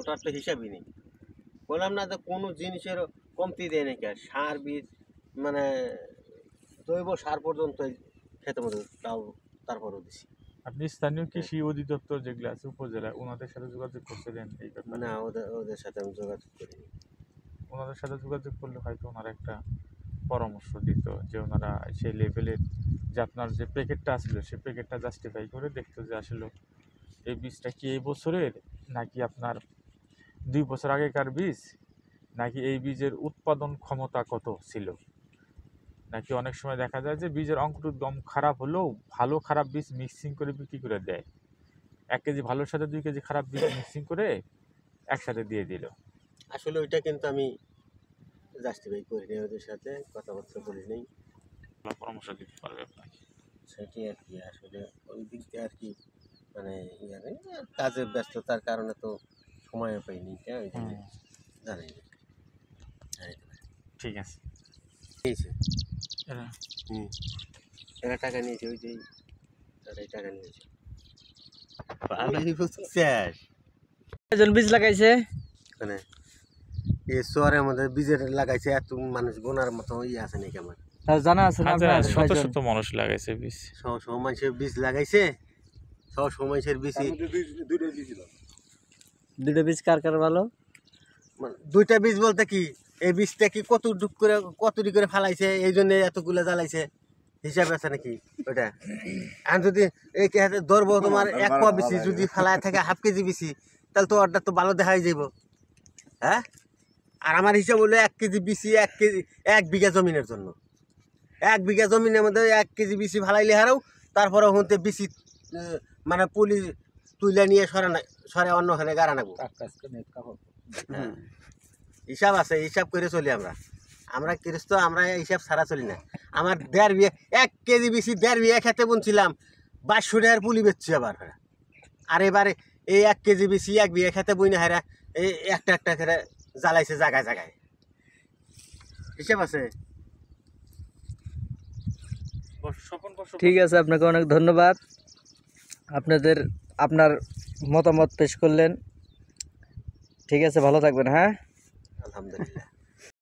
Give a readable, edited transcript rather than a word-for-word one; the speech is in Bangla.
ওটার তো হিসাবই নেই। বললাম না যে কোনো জিনিসের কমতি দেয় নাকি, আর সার বীজ মানে জৈব সার পর্যন্ত খেতে মতো তাও তারপরও দিছি। আপনি স্থানীয় কৃষি অধিদপ্তর যেগুলো আছে উপজেলা, ওনাদের সাথে যোগাযোগ করছিলেন এই ব্যাপারে? না, ওদের সাথে আমি যোগাযোগ করিনি। ওনাদের সাথে যোগাযোগ করলে হয়তো ওনারা একটা পরামর্শ দিত, যে ওনারা সেই লেভেলের যে আপনার যে প্যাকেটটা আসলো সেই প্যাকেটটা জাস্টিফাই করে দেখতো যে আসলে এই বীজটা কি এই বছরের, নাকি আপনার 2 বছর আগেকার বীজ, নাকি এই বীজের উৎপাদন ক্ষমতা কত ছিল, নাকি অনেক সময় দেখা যায় যে বীজের অঙ্কুরোদ্গম খারাপ হলেও ভালো খারাপ বীজ মিক্সিং করে বিক্রি করে দেয়। 1 কেজি ভালোর সাথে 2 কেজি খারাপ বীজ মিক্সিং করে একসাথে দিয়ে দিল। আসলে ওইটা কিন্তু আমি জাস্টিফাই করিনি, ওদের সাথে কথাবার্তা বলিনি। পরামর্শ দিতে পারবে আপনাকে। সেটি আর কি, আসলে ওই দিক দিয়ে আর কি মানে ইয়ারে কাজের ব্যস্ততার কারণে তো সময়ও পাইনি, ওই জন্য জানাই না। ঠিক আছে। নিয়েছে এরা এরা টাকা নিয়েছে, ওই যে তারাই টাকা নিয়েছে। ভালোই বুঝছিস কয়জন বীজ লাগাইছে? মানে এই শহরের মধ্যে বীজের লাগাইছে এত মানুষ গোনার মতো ইয়ে আছে নাকি আমার? তার জানা আছে না আপনার? শত শত মানুষ লাগাইছে বীজ। 100 মানুষের বীজ লাগাইছে, 100 মানুষের বীজ। দুটো বীজ কার কার ভালো? দুইটা বীজ বলতে কি, এই বীজটা কি কতটি করে ফালাইছে এই জন্য এতগুলো জ্বালাইছে, হিসাব আছে নাকি ওইটা? আর যদি এই ধরবো তোমার 1 পোয়া বেশি যদি ফালায় থাকে 1/2 কেজি বেশি, তাহলে তো অর্ডার তো ভালো দেখাই যাব। হ্যাঁ, আর আমার হিসাব হলো 1 কেজি বেশি, 1 বিঘা জমিনের জন্য। 1 বিঘা জমিনের মধ্যে 1 কেজি বেশি ফালাইলে হারাও, তারপরে হতে বেশি মানে পুলি তুলে নিয়ে সরে অন্যখানে গাড়া নাগো। হিসাব আছে, হিসাব করে চলি আমরা গৃহস্থ, আমরা হিসাব ছাড়া চলি না। আমার 1.5 বিঘা 1 কেজি বেশি 1.5 বিঘা খেতে বলছিলাম, 2200 টাকার পুলি বেচছি আবার। আর এবারে এই 1 কেজি বেশি 1 বিঘা খেতে বই না হারা, এই একটা করে জ্বালাইছে জায়গায় জায়গায়। হিসাব আছে। ঠিক আছে, আপনাকে অনেক ধন্যবাদ। আপনার মতামত পেশ করলেন। ঠিক আছে, ভালো থাকবেন। হ্যাঁ, আলহামদুলিল্লাহ।